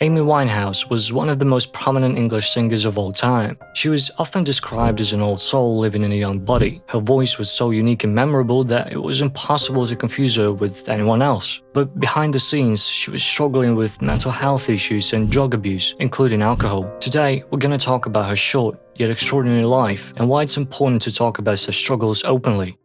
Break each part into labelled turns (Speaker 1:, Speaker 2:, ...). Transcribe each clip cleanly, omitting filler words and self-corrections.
Speaker 1: Amy Winehouse was one of the most prominent English singers of all time. She was often described as an old soul living in a young body. Her voice was so unique and memorable that it was impossible to confuse her with anyone else. But behind the scenes, she was struggling with mental health issues and drug abuse, including alcohol. Today, we're gonna talk about her short, yet extraordinary life and why it's important to talk about such struggles openly.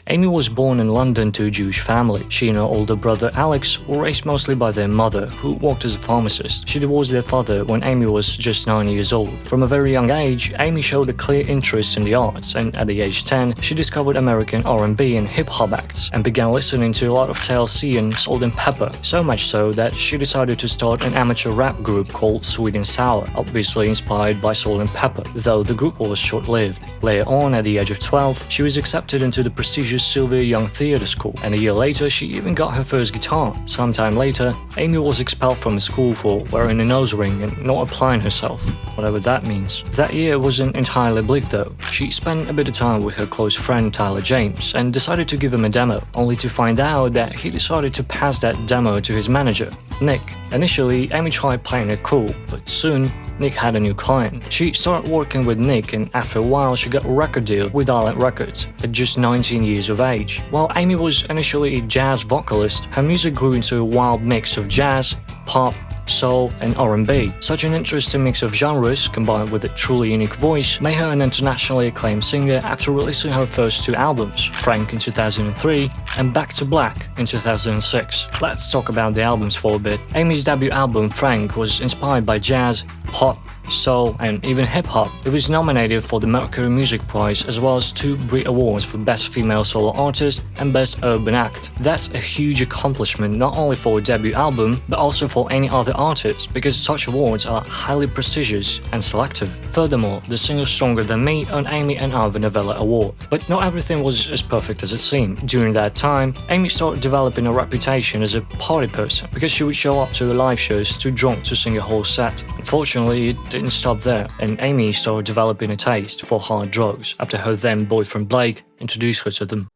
Speaker 1: Amy was born in London to a Jewish family. She and her older brother Alex were raised mostly by their mother, who worked as a pharmacist. She divorced their father when Amy was just 9 years old. From a very young age, Amy showed a clear interest in the arts, and at the age 10, she discovered American R&B and hip-hop acts, and began listening to a lot of TLC and Salt-N-Pepa, so much so that she decided to start an amateur rap group called Sweet and Sour, obviously inspired by Salt-N-Pepa, though the group was short-lived. Later on, at the age of 12, she was accepted into the prestigious Sylvia Young Theatre School, and a year later she even got her first guitar. Sometime later, Amy was expelled from the school for wearing a nose ring and not applying herself, whatever that means. That year wasn't entirely bleak though. She spent a bit of time with her close friend Tyler James and decided to give him a demo, only to find out that he decided to pass that demo to his manager, Nick. Initially, Amy tried playing it cool, but soon Nick had a new client. She started working with Nick, and after a while she got a record deal with Island Records at just 19 years of age. While Amy was initially a jazz vocalist, her music grew into a wild mix of jazz, pop, soul, and R&B. Such an interesting mix of genres, combined with a truly unique voice, made her an internationally acclaimed singer after releasing her first two albums, Frank in 2003 and Back to Black in 2006. Let's talk about the albums for a bit. Amy's debut album, Frank, was inspired by jazz, pop, soul, and even hip-hop. It was nominated for the Mercury Music Prize as well as 2 Brit Awards for Best Female Solo Artist and Best Urban Act. That's a huge accomplishment not only for a debut album, but also for any other artist, because such awards are highly prestigious and selective. Furthermore, the single Stronger Than Me earned Amy an Ivor Novello Award. But not everything was as perfect as it seemed. During that time, Amy started developing a reputation as a party person, because she would show up to her live shows too drunk to sing a whole set. Unfortunately, it didn't stop there, and Amy started developing a taste for hard drugs after her then boyfriend Blake introduced her to them.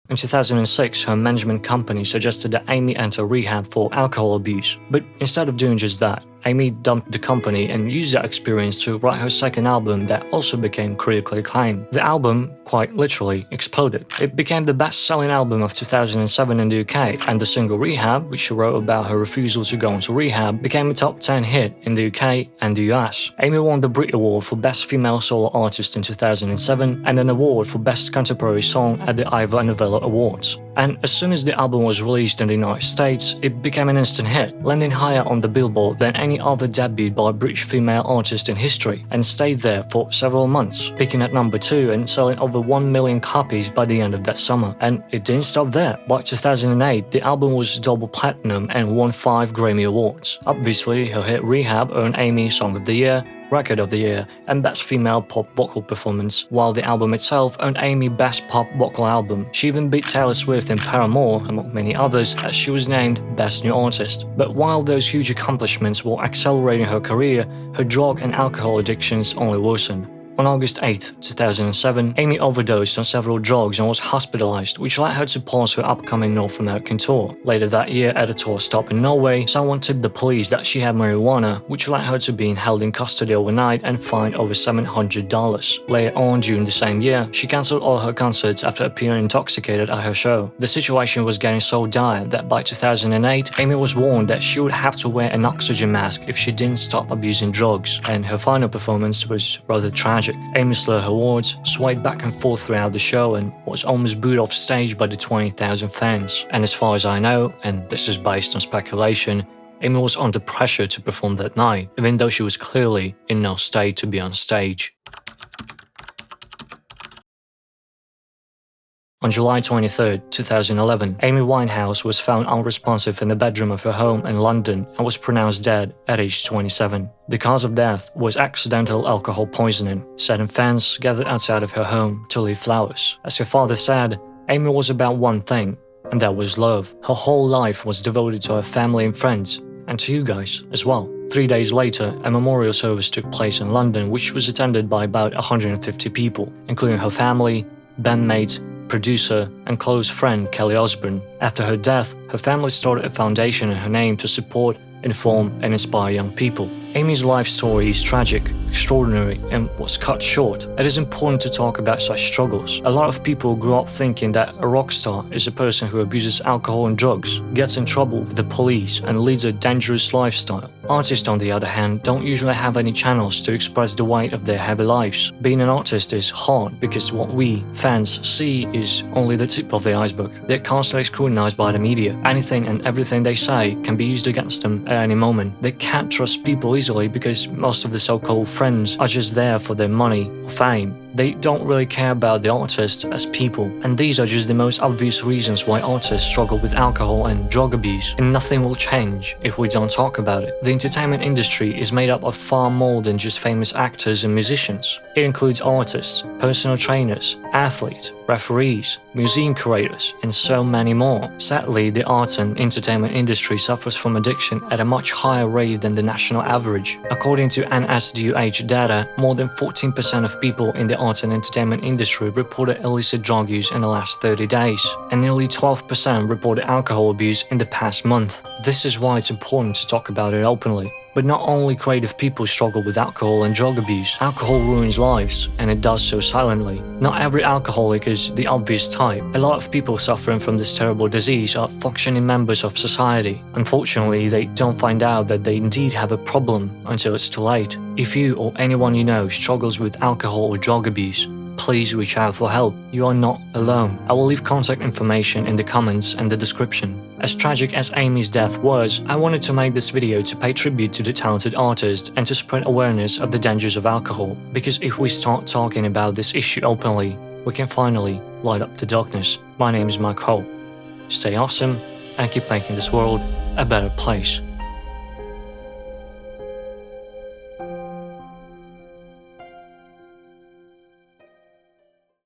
Speaker 1: In 2006, her management company suggested that Amy enter rehab for alcohol abuse, but instead of doing just that, Amy dumped the company and used that experience to write her second album that also became critically acclaimed. The album, quite literally, exploded. It became the best-selling album of 2007 in the UK, and the single Rehab, which she wrote about her refusal to go into rehab, became a top 10 hit in the UK and the US. Amy won the Brit Award for Best Female Solo Artist in 2007 and an award for Best Contemporary Song at the Ivor Novello Awards. And as soon as the album was released in the United States, it became an instant hit, landing higher on the Billboard than any other debut by a British female artist in history, and stayed there for several months, peaking at number 2 and selling over 1 million copies by the end of that summer. And it didn't stop there. By 2008, the album was double platinum and won 5 Grammy Awards. Obviously, her hit Rehab earned Amy Song of the Year, Record of the Year, and Best Female Pop Vocal Performance, while the album itself earned Amy Best Pop Vocal Album. She even beat Taylor Swift and Paramore, among many others, as she was named Best New Artist. But while those huge accomplishments were accelerating her career, her drug and alcohol addictions only worsened. On August 8, 2007, Amy overdosed on several drugs and was hospitalized, which led her to pause her upcoming North American tour. Later that year, at a tour stop in Norway, someone tipped the police that she had marijuana, which led her to being held in custody overnight and fined over $700. Later on, during the same year, she cancelled all her concerts after appearing intoxicated at her show. The situation was getting so dire that by 2008, Amy was warned that she would have to wear an oxygen mask if she didn't stop abusing drugs, and her final performance was rather tragic. Amy slurred her words, swayed back and forth throughout the show, and was almost booed off stage by the 20,000 fans. And as far as I know, and this is based on speculation, Amy was under pressure to perform that night, even though she was clearly in no state to be on stage. On July 23, 2011, Amy Winehouse was found unresponsive in the bedroom of her home in London and was pronounced dead at age 27. The cause of death was accidental alcohol poisoning. Saddened fans gathered outside of her home to leave flowers. As her father said, Amy was about one thing, and that was love. Her whole life was devoted to her family and friends, and to you guys as well. 3 days later, a memorial service took place in London, which was attended by about 150 people, including her family, bandmates, producer, and close friend Kelly Osbourne. After her death, her family started a foundation in her name to support, inform, and inspire young people. Amy's life story is tragic, extraordinary, and was cut short. It is important to talk about such struggles. A lot of people grow up thinking that a rock star is a person who abuses alcohol and drugs, gets in trouble with the police, and leads a dangerous lifestyle. Artists, on the other hand, don't usually have any channels to express the weight of their heavy lives. Being an artist is hard because what we, fans, see is only the tip of the iceberg. They're constantly scrutinized by the media. Anything and everything they say can be used against them at any moment. They can't trust people easily because most of the so-called friends are just there for their money or fame. They don't really care about the artists as people, and these are just the most obvious reasons why artists struggle with alcohol and drug abuse, and nothing will change if we don't talk about it. The entertainment industry is made up of far more than just famous actors and musicians. It includes artists, personal trainers, athletes, referees, museum curators, and so many more. Sadly, the art and entertainment industry suffers from addiction at a much higher rate than the national average. According to NSDUH data, more than 14% of people in the art and entertainment industry reported illicit drug use in the last 30 days, and nearly 12% reported alcohol abuse in the past month. This is why it's important to talk about it openly. But not only creative people struggle with alcohol and drug abuse. Alcohol ruins lives, and it does so silently. Not every alcoholic is the obvious type. A lot of people suffering from this terrible disease are functioning members of society. Unfortunately, they don't find out that they indeed have a problem until it's too late. If you or anyone you know struggles with alcohol or drug abuse, please reach out for help. You are not alone. I will leave contact information in the comments and the description. As tragic as Amy's death was, I wanted to make this video to pay tribute to the talented artist and to spread awareness of the dangers of alcohol. Because if we start talking about this issue openly, we can finally light up the darkness. My name is Mike Ho. Stay awesome and keep making this world a better place.